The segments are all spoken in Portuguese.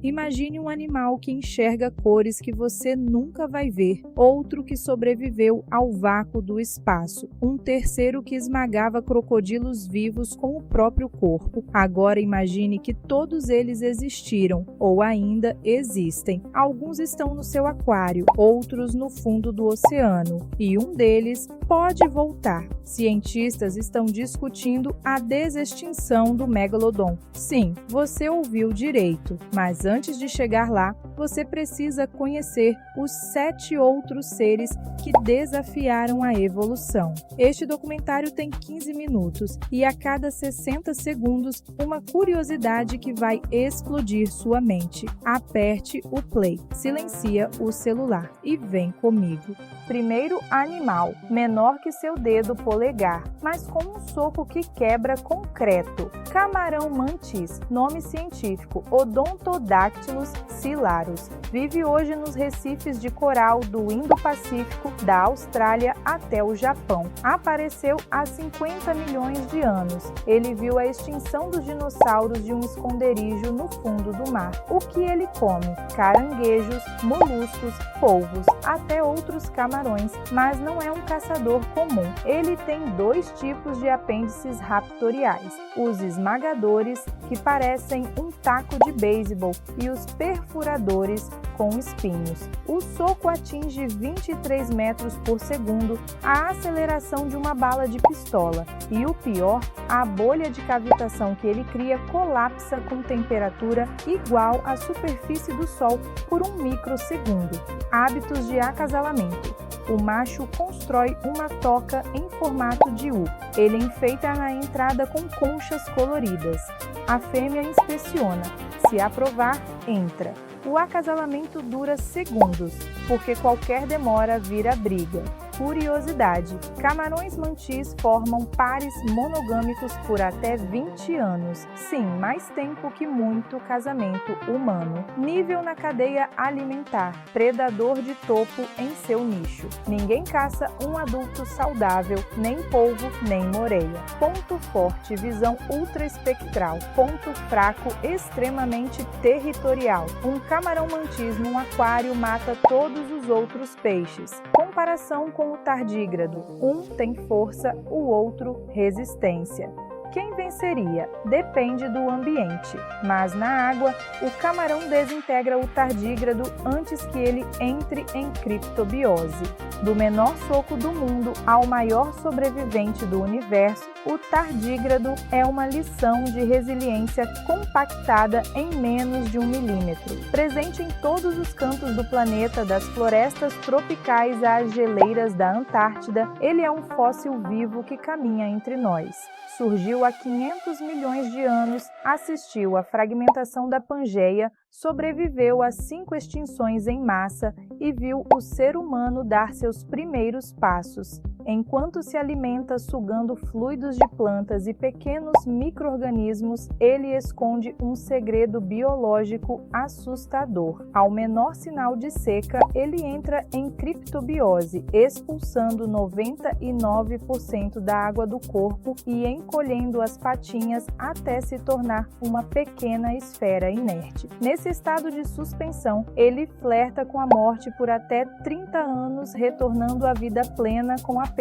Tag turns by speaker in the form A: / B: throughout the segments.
A: Imagine um animal que enxerga cores que você nunca vai ver, outro que sobreviveu ao vácuo do espaço, um terceiro que esmagava crocodilos vivos com o próprio corpo. Agora imagine que todos eles existiram, ou ainda existem. Alguns estão no seu aquário, outros no fundo do oceano, e um deles pode voltar. Cientistas estão discutindo a desextinção do megalodon. Sim, você ouviu direito, mas antes de chegar lá, você precisa conhecer os 7 outros seres que desafiaram a evolução. Este documentário tem 15 minutos e a cada 60 segundos uma curiosidade que vai explodir sua mente. Aperte o play, silencia o celular e vem comigo. Primeiro animal, menor que seu dedo polegar, mas com um soco que quebra concreto. Camarão mantis, nome científico Odontodactylus scilarus. Vive hoje nos recifes de coral do Indo-Pacífico, da Austrália até o Japão. Apareceu há 50 milhões de anos. Ele viu a extinção dos dinossauros de um esconderijo no fundo do mar. O que ele come? Caranguejos, moluscos, polvos, até outros camarões, mas não é um caçador comum. Ele tem 2 tipos de apêndices raptoriais: os esmagadores, que parecem um taco de beisebol, e os perfuradores, com espinhos. O soco atinge 23 metros por segundo, a aceleração de uma bala de pistola. E o pior, a bolha de cavitação que ele cria colapsa com temperatura igual à superfície do Sol por um microsegundo. Hábitos de acasalamento. O macho constrói uma toca em formato de U. Ele enfeita na entrada com conchas coloridas. A fêmea inspeciona. Se aprovar, entra. O acasalamento dura segundos, porque qualquer demora vira briga. Curiosidade: camarões mantis formam pares monogâmicos por até 20 anos. Sim, mais tempo que muito casamento humano. Nível na cadeia alimentar: predador de topo em seu nicho. Ninguém caça um adulto saudável, nem polvo, nem moreia. Ponto forte: visão ultra espectral. Ponto fraco: extremamente territorial. Um camarão mantis num aquário mata todos os outros peixes. Comparação com o tardígrado: um tem força, o outro resistência. Quem venceria? Depende do ambiente, mas na água, o camarão desintegra o tardígrado antes que ele entre em criptobiose. Do menor soco do mundo ao maior sobrevivente do universo, o tardígrado é uma lição de resiliência compactada em menos de 1 milímetro. Presente em todos os cantos do planeta, das florestas tropicais às geleiras da Antártida, ele é um fóssil vivo que caminha entre nós. Surgiu há 500 milhões de anos, assistiu à fragmentação da Pangeia, sobreviveu a 5 extinções em massa e viu o ser humano dar seus primeiros passos. Enquanto se alimenta sugando fluidos de plantas e pequenos micro-organismos, ele esconde um segredo biológico assustador. Ao menor sinal de seca, ele entra em criptobiose, expulsando 99% da água do corpo e encolhendo as patinhas até se tornar uma pequena esfera inerte. Nesse estado de suspensão, ele flerta com a morte por até 30 anos, retornando à vida plena com apenas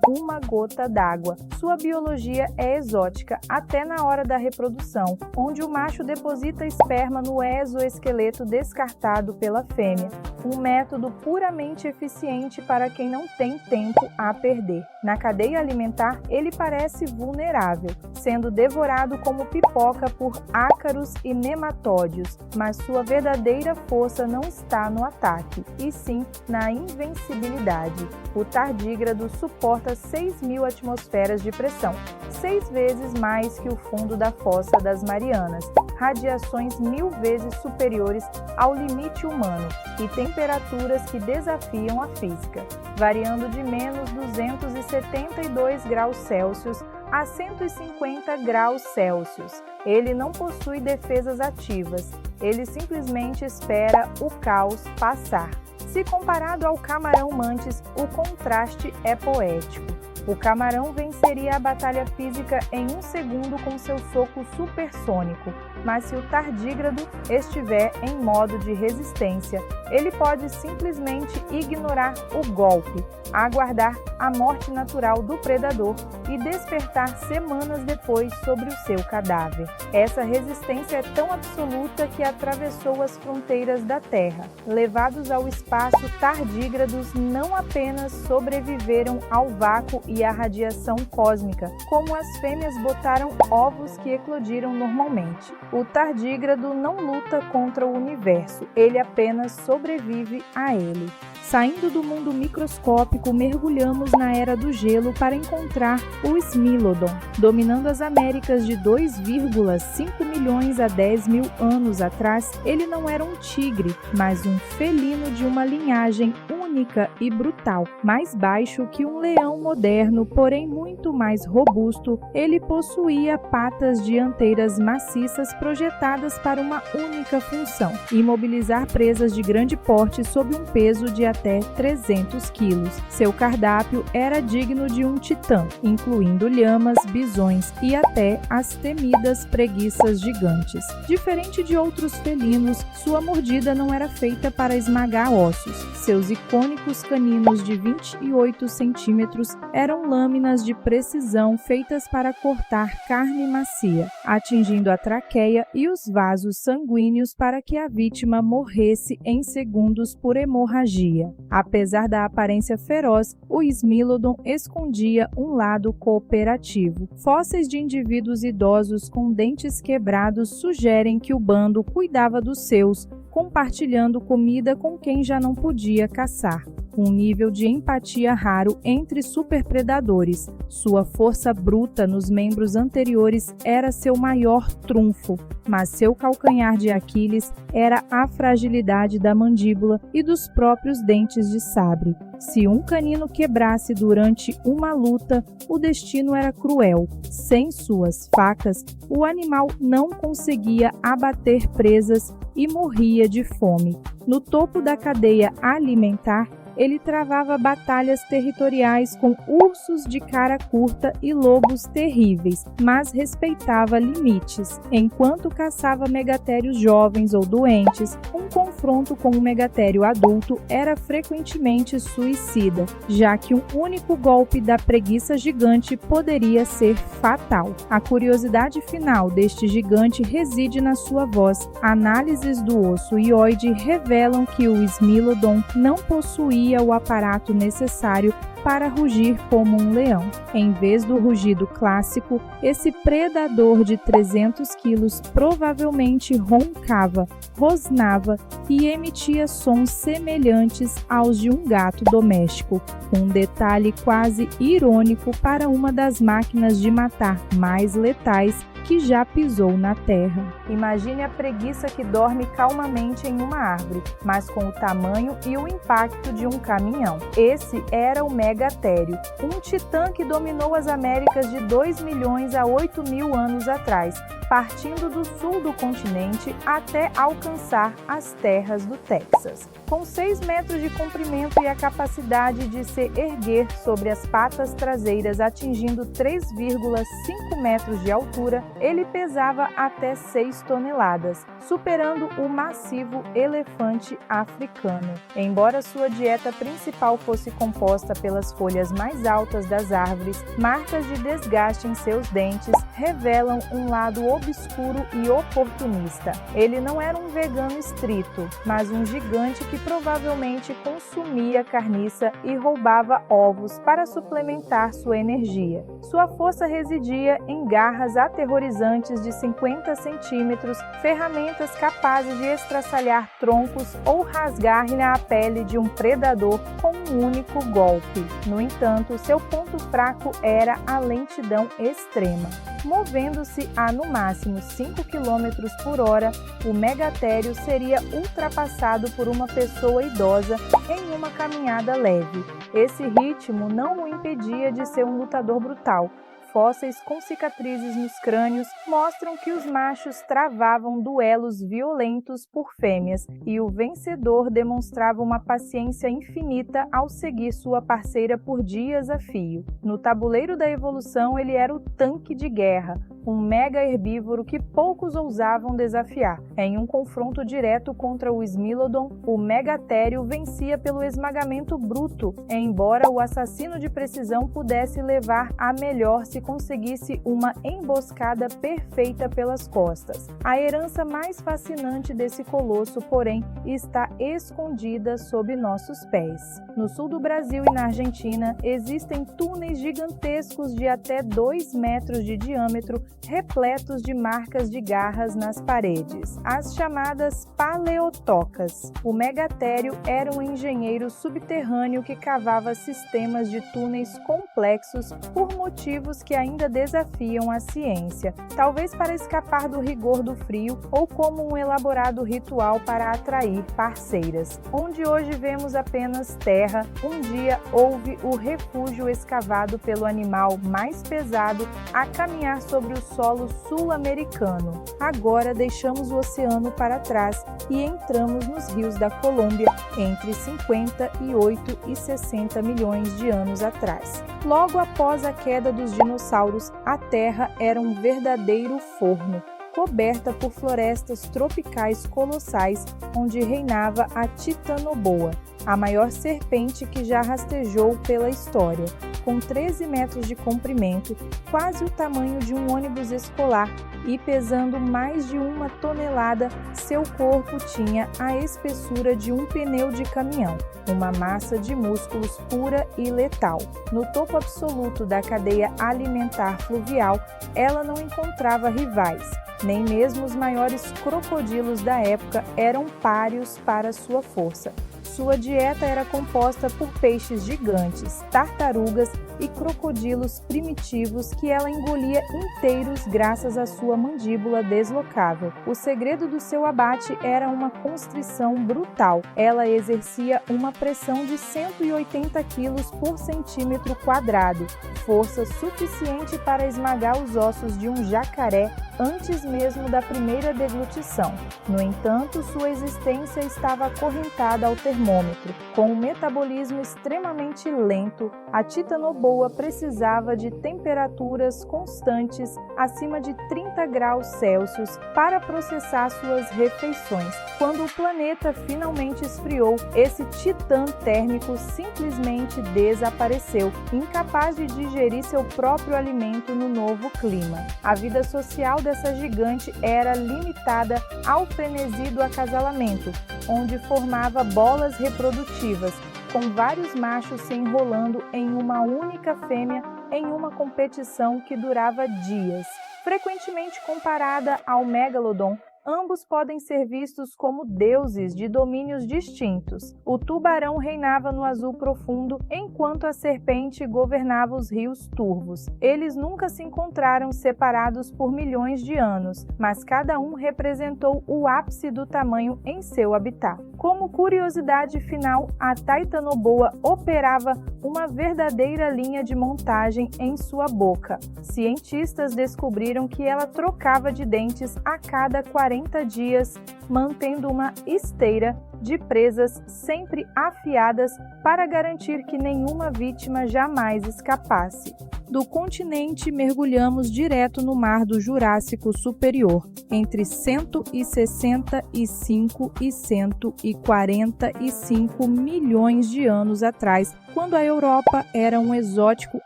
A: uma gota d'água. Sua biologia é exótica até na hora da reprodução, onde o macho deposita esperma no exoesqueleto descartado pela fêmea, um método puramente eficiente para quem não tem tempo a perder. Na cadeia alimentar, ele parece vulnerável, sendo devorado como pipoca por ácaros e nematódios, mas sua verdadeira força não está no ataque, e sim na invencibilidade. O tardígrado suporta 6.000 atmosferas de pressão, 6 vezes mais que o fundo da Fossa das Marianas, radiações 1000 vezes superiores ao limite humano e temperaturas que desafiam a física, variando de menos 272 graus Celsius a 150 graus Celsius. Ele não possui defesas ativas, ele simplesmente espera o caos passar. Se comparado ao camarão mantis, o contraste é poético. O camarão venceria a batalha física em 1 segundo com seu soco supersônico. mas se o tardígrado estiver em modo de resistência, ele pode simplesmente ignorar o golpe, aguardar a morte natural do predador e despertar semanas depois sobre o seu cadáver. Essa resistência é tão absoluta que atravessou as fronteiras da Terra. Levados ao espaço, tardígrados não apenas sobreviveram ao vácuo e à radiação cósmica, como as fêmeas botaram ovos que eclodiram normalmente. O tardígrado não luta contra o universo, ele apenas sobrevive a ele. Saindo do mundo microscópico, mergulhamos na Era do Gelo para encontrar o Smilodon. Dominando as Américas de 2,5 milhões a 10 mil anos atrás, ele não era um tigre, mas um felino de uma linhagem única e brutal. Mais baixo que um leão moderno, porém muito mais robusto, ele possuía patas dianteiras maciças projetadas para uma única função: imobilizar presas de grande porte sob um peso de até 300 quilos. Seu cardápio era digno de um titã, incluindo lhamas, bisões e até as temidas preguiças gigantes. Diferente de outros felinos, sua mordida não era feita para esmagar ossos. Seus icônicos caninos de 28 centímetros eram lâminas de precisão feitas para cortar carne macia, atingindo a traqueia e os vasos sanguíneos para que a vítima morresse em segundos por hemorragia. Apesar da aparência feroz, o Smilodon escondia um lado cooperativo. Fósseis de indivíduos idosos com dentes quebrados sugerem que o bando cuidava dos seus, compartilhando comida com quem já não podia caçar. Um nível de empatia raro entre superpredadores. Sua força bruta nos membros anteriores era seu maior trunfo, mas seu calcanhar de Aquiles era a fragilidade da mandíbula e dos próprios dentes de sabre. Se um canino quebrasse durante uma luta, o destino era cruel. Sem suas facas, o animal não conseguia abater presas e morria de fome. No topo da cadeia alimentar, ele travava batalhas territoriais com ursos de cara curta e lobos terríveis, mas respeitava limites. Enquanto caçava megatérios jovens ou doentes, um confronto com um megatério adulto era frequentemente suicida, já que um único golpe da preguiça gigante poderia ser fatal. A curiosidade final deste gigante reside na sua voz. Análises do osso hioide revelam que o Smilodon não possuía o aparato necessário para rugir como um leão. Em vez do rugido clássico, esse predador de 300 quilos provavelmente roncava, rosnava e emitia sons semelhantes aos de um gato doméstico, um detalhe quase irônico para uma das máquinas de matar mais letais que já pisou na Terra. Imagine a preguiça que dorme calmamente em uma árvore, mas com o tamanho e o impacto de um caminhão. Esse era o Megatério, um titã que dominou as Américas de 2 milhões a 8 mil anos atrás, partindo do sul do continente até alcançar as terras do Texas. Com 6 metros de comprimento e a capacidade de se erguer sobre as patas traseiras atingindo 3,5 metros de altura, ele pesava até 6 toneladas, superando o massivo elefante africano. Embora sua dieta principal fosse composta pelas folhas mais altas das árvores, marcas de desgaste em seus dentes revelam um lado obscuro e oportunista. Ele não era um vegano estrito, mas um gigante que provavelmente consumia carniça e roubava ovos para suplementar sua energia. Sua força residia em garras aterrorizantes de 50 centímetros, ferramentas capazes de estraçalhar troncos ou rasgar-lhe a pele de um predador com um único golpe. No entanto, seu ponto fraco era a lentidão extrema. Movendo-se a no máximo 5 km por hora, o megatério seria ultrapassado por uma pessoa idosa em uma caminhada leve. Esse ritmo não o impedia de ser um lutador brutal. fósseis com cicatrizes nos crânios mostram que os machos travavam duelos violentos por fêmeas e o vencedor demonstrava uma paciência infinita ao seguir sua parceira por dias a fio. No tabuleiro da evolução, ele era o tanque de guerra, um mega herbívoro que poucos ousavam desafiar. Em um confronto direto contra o Smilodon, o Megatério vencia pelo esmagamento bruto, embora o assassino de precisão pudesse levar a melhor se conseguisse uma emboscada perfeita pelas costas. A herança mais fascinante desse colosso, porém, está escondida sob nossos pés. No sul do Brasil e na Argentina, existem túneis gigantescos de até 2 metros de diâmetro, repletos de marcas de garras nas paredes, as chamadas paleotocas. O Megatério era um engenheiro subterrâneo que cavava sistemas de túneis complexos por motivos que ainda desafiam a ciência, talvez para escapar do rigor do frio ou como um elaborado ritual para atrair parceiras. Onde hoje vemos apenas terra, um dia houve o refúgio escavado pelo animal mais pesado a caminhar sobre o solo sul-americano. Agora deixamos o oceano para trás e entramos nos rios da Colômbia entre 58 e 60 milhões de anos atrás. Logo após a queda dos dinossauros, a Terra era um verdadeiro forno, coberta por florestas tropicais colossais, onde reinava a Titanoboa, a maior serpente que já rastejou pela história. Com 13 metros de comprimento, quase o tamanho de um ônibus escolar e pesando mais de 1 tonelada, seu corpo tinha a espessura de um pneu de caminhão, uma massa de músculos pura e letal. No topo absoluto da cadeia alimentar fluvial, ela não encontrava rivais. Nem mesmo os maiores crocodilos da época eram páreos para sua força. Sua dieta era composta por peixes gigantes, tartarugas e crocodilos primitivos que ela engolia inteiros graças à sua mandíbula deslocável. O segredo do seu abate era uma constrição brutal. Ela exercia uma pressão de 180 kg por centímetro quadrado, força suficiente para esmagar os ossos de um jacaré antes mesmo da primeira deglutição. No entanto, sua existência estava acorrentada ao termômetro. Com um metabolismo extremamente lento, a Titanoboa precisava de temperaturas constantes acima de 30 graus Celsius para processar suas refeições. Quando o planeta finalmente esfriou, esse titã térmico simplesmente desapareceu, incapaz de digerir seu próprio alimento no novo clima. A vida social dessa gigante era limitada ao frenesi do acasalamento, onde formava bolas reprodutivas, com vários machos se enrolando em uma única fêmea em uma competição que durava dias. Frequentemente comparada ao megalodon, ambos podem ser vistos como deuses de domínios distintos. O tubarão reinava no azul profundo, enquanto a serpente governava os rios turvos. Eles nunca se encontraram separados por milhões de anos, mas cada um representou o ápice do tamanho em seu habitat. Como curiosidade final, a Titanoboa operava uma verdadeira linha de montagem em sua boca. Cientistas descobriram que ela trocava de dentes a cada 40 dias, mantendo uma esteira de presas sempre afiadas para garantir que nenhuma vítima jamais escapasse. Do continente, mergulhamos direto no Mar do Jurássico Superior, entre 165 e 145 milhões de anos atrás, quando a Europa era um exótico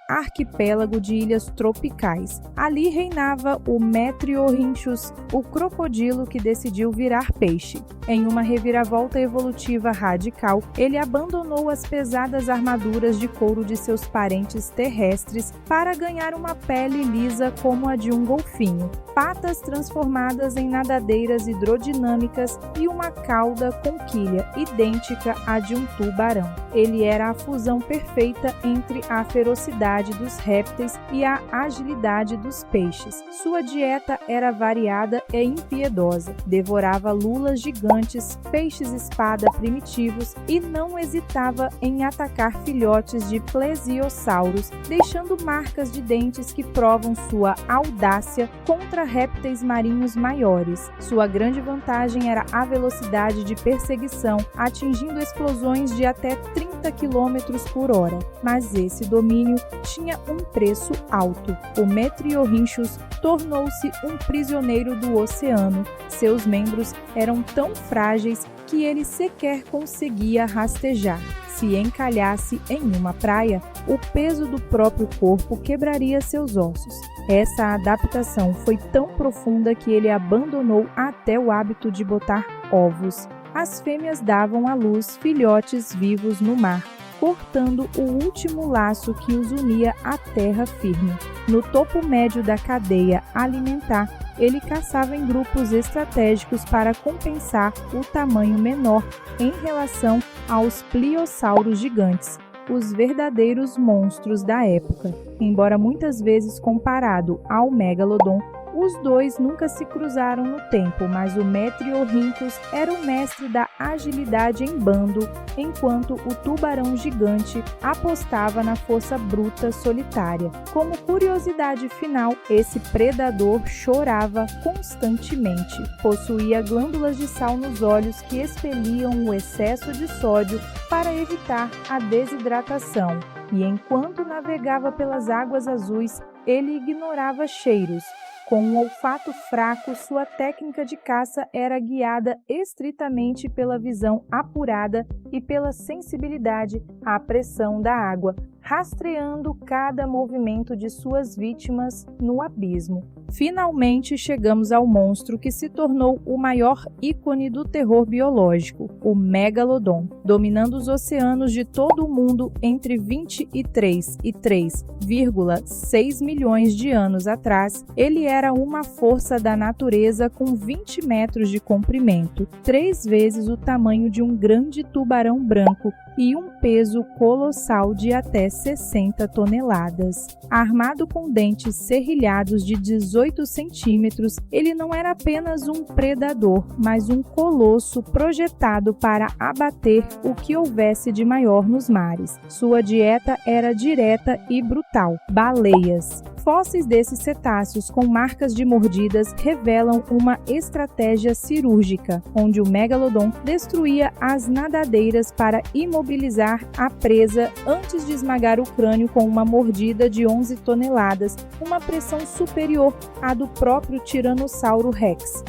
A: arquipélago de ilhas tropicais. Ali reinava o Metriorhynchus, o crocodilo que decidiu virar peixe. Em uma reviravolta evolutiva radical, ele abandonou as pesadas armaduras de couro de seus parentes terrestres para ganhar uma pele lisa como a de um golfinho, patas transformadas em nadadeiras hidrodinâmicas e uma cauda com quilha idêntica à de um tubarão. Ele era a fusão perfeita entre a ferocidade dos répteis e a agilidade dos peixes. Sua dieta era variada e impiedosa. Devorava lulas gigantes, peixes-espada primitivos e não hesitava em atacar filhotes de plesiosauros, deixando marcas de dentes que provam sua audácia contra répteis marinhos maiores. Sua grande vantagem era a velocidade de perseguição, atingindo explosões de até 30 km por hora. Mas esse domínio tinha um preço alto. O Metriorhynchus tornou-se um prisioneiro do oceano. Seus membros eram tão frágeis que ele sequer conseguia rastejar. Se encalhasse em uma praia, o peso do próprio corpo quebraria seus ossos. Essa adaptação foi tão profunda que ele abandonou até o hábito de botar ovos. As fêmeas davam à luz filhotes vivos no mar, cortando o último laço que os unia à terra firme. No topo médio da cadeia alimentar, ele caçava em grupos estratégicos para compensar o tamanho menor em relação aos pliossauros gigantes, os verdadeiros monstros da época. Embora muitas vezes comparado ao megalodon, os dois nunca se cruzaram no tempo, mas o Metriorhynchus era o mestre da agilidade em bando, enquanto o tubarão gigante apostava na força bruta solitária. Como curiosidade final, esse predador chorava constantemente. Possuía glândulas de sal nos olhos que expeliam o excesso de sódio para evitar a desidratação. E enquanto navegava pelas águas azuis, ele ignorava cheiros. Com um olfato fraco, sua técnica de caça era guiada estritamente pela visão apurada e pela sensibilidade à pressão da água, rastreando cada movimento de suas vítimas no abismo. Finalmente chegamos ao monstro que se tornou o maior ícone do terror biológico, o megalodon. Dominando os oceanos de todo o mundo entre 23 e 3,6 milhões de anos atrás, ele era uma força da natureza com 20 metros de comprimento, 3 vezes o tamanho de um grande tubarão branco e um peso colossal de até 60 toneladas. Armado com dentes serrilhados de 18 centímetros, ele não era apenas um predador, mas um colosso projetado para abater o que houvesse de maior nos mares. Sua dieta era direta e brutal: baleias. Fósseis desses cetáceos com marcas de mordidas revelam uma estratégia cirúrgica, onde o megalodon destruía as nadadeiras para imobilizar a presa antes de esmagar o crânio com uma mordida de 11 toneladas, uma pressão superior à do próprio Tiranossauro Rex.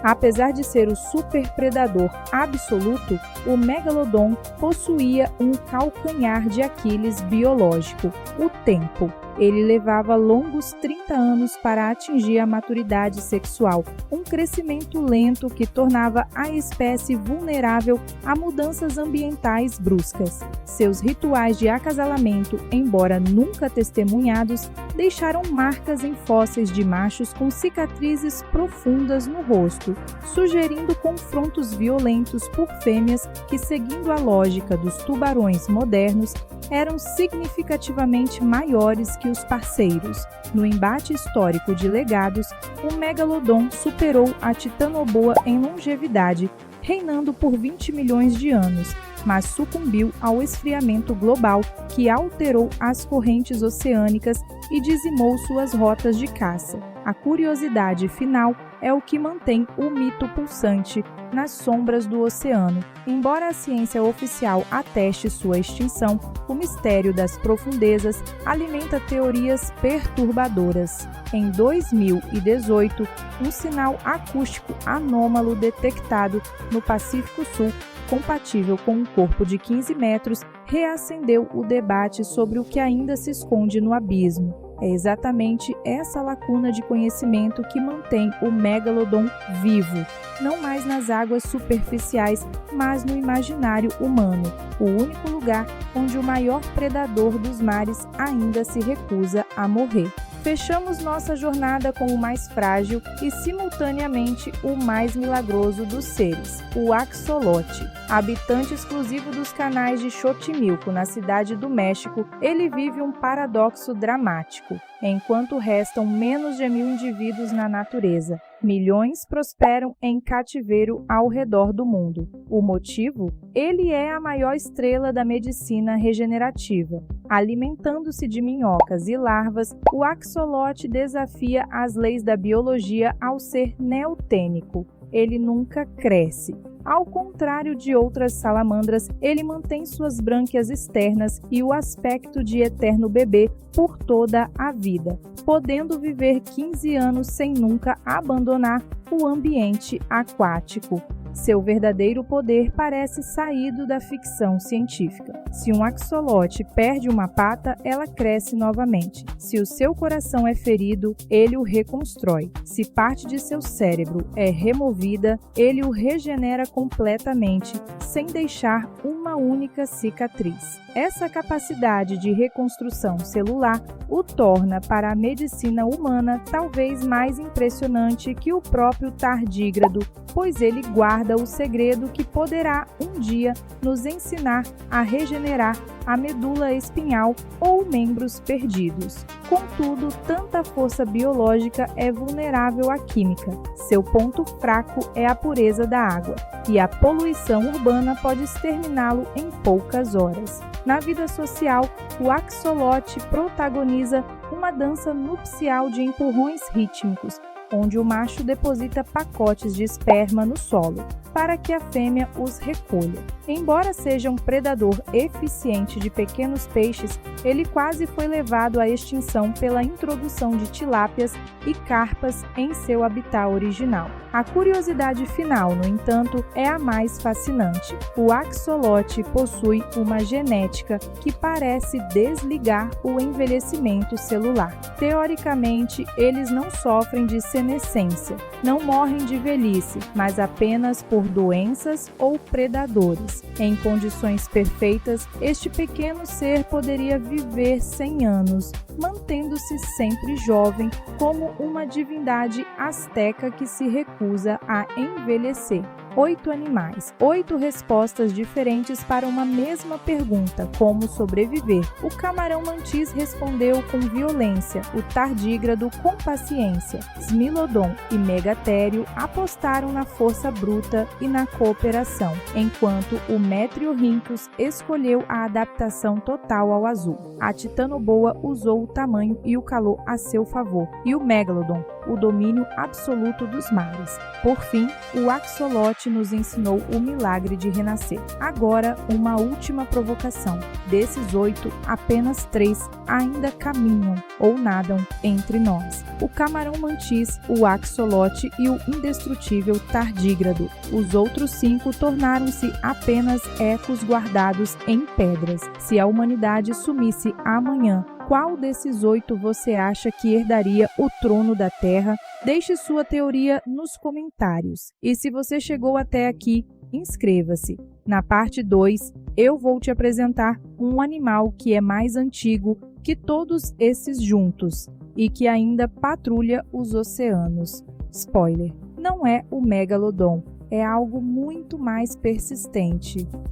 A: Apesar de ser o superpredador absoluto, o megalodon possuía um calcanhar de Aquiles biológico: o tempo. Ele levava longos 30 anos para atingir a maturidade sexual, um crescimento lento que tornava a espécie vulnerável a mudanças ambientais bruscas. Seus rituais de acasalamento, embora nunca testemunhados, deixaram marcas em fósseis de machos com cicatrizes profundas no rosto, sugerindo confrontos violentos por fêmeas que, seguindo a lógica dos tubarões modernos, eram significativamente maiores que os parceiros. No embate histórico de legados, o megalodon superou a titanoboa em longevidade, reinando por 20 milhões de anos, mas sucumbiu ao esfriamento global que alterou as correntes oceânicas e dizimou suas rotas de caça. A curiosidade final é o que mantém o mito pulsante nas sombras do oceano. Embora a ciência oficial ateste sua extinção, o mistério das profundezas alimenta teorias perturbadoras. Em 2018, um sinal acústico anômalo detectado no Pacífico Sul, compatível com um corpo de 15 metros, reacendeu o debate sobre o que ainda se esconde no abismo. É exatamente essa lacuna de conhecimento que mantém o megalodon vivo, não mais nas águas superficiais, mas no imaginário humano, o único lugar onde o maior predador dos mares ainda se recusa a morrer. Fechamos nossa jornada com o mais frágil e, simultaneamente, o mais milagroso dos seres, o axolote. Habitante exclusivo dos canais de Xochimilco, na cidade do México, ele vive um paradoxo dramático. Enquanto restam menos de 1.000 indivíduos na natureza, milhões prosperam em cativeiro ao redor do mundo. O motivo? Ele é a maior estrela da medicina regenerativa. Alimentando-se de minhocas e larvas, o axolote desafia as leis da biologia ao ser neotênico. Ele nunca cresce. Ao contrário de outras salamandras, ele mantém suas brânquias externas e o aspecto de eterno bebê por toda a vida, podendo viver 15 anos sem nunca abandonar o ambiente aquático. Seu verdadeiro poder parece saído da ficção científica. Se um axolote perde uma pata, ela cresce novamente. Se o seu coração é ferido, ele o reconstrói. Se parte de seu cérebro é removida, ele o regenera completamente, sem deixar uma única cicatriz. Essa capacidade de reconstrução celular o torna, para a medicina humana, talvez mais impressionante que o próprio tardígrado, pois ele guarda o segredo que poderá um dia nos ensinar a regenerar a medula espinhal ou membros perdidos. Contudo, tanta força biológica é vulnerável à química. Seu ponto fraco é a pureza da água, e a poluição urbana pode exterminá-lo em poucas horas. Na vida social, o axolote protagoniza uma dança nupcial de empurrões rítmicos, onde o macho deposita pacotes de esperma no solo, para que a fêmea os recolha. Embora seja um predador eficiente de pequenos peixes, ele quase foi levado à extinção pela introdução de tilápias e carpas em seu habitat original. A curiosidade final, no entanto, é a mais fascinante. O axolote possui uma genética que parece desligar o envelhecimento celular. Teoricamente, eles não sofrem de senescência, não morrem de velhice, mas apenas por doenças ou predadores. Em condições perfeitas, este pequeno ser poderia viver 100 anos, mantendo-se sempre jovem, como uma divindade asteca que se recusa a envelhecer. 8 animais, 8 respostas diferentes para uma mesma pergunta: como sobreviver? O camarão-mantis respondeu com violência, o tardígrado com paciência. Smilodon e Megatério apostaram na força bruta e na cooperação, enquanto o Metriorhynchus escolheu a adaptação total ao azul. A titanoboa usou o tamanho e o calor a seu favor, e o Megalodon, o domínio absoluto dos mares. Por fim, o axolote nos ensinou o milagre de renascer. Agora, uma última provocação. Desses 8, apenas 3 ainda caminham ou nadam entre nós: o camarão-mantis, o axolote e o indestrutível tardígrado. Os outros 5 tornaram-se apenas ecos guardados em pedras. Se a humanidade sumisse amanhã, qual desses 8 você acha que herdaria o trono da Terra? Deixe sua teoria nos comentários. E se você chegou até aqui, inscreva-se. Na parte 2, eu vou te apresentar um animal que é mais antigo que todos esses juntos e que ainda patrulha os oceanos. Spoiler: não é o Megalodon, é algo muito mais persistente.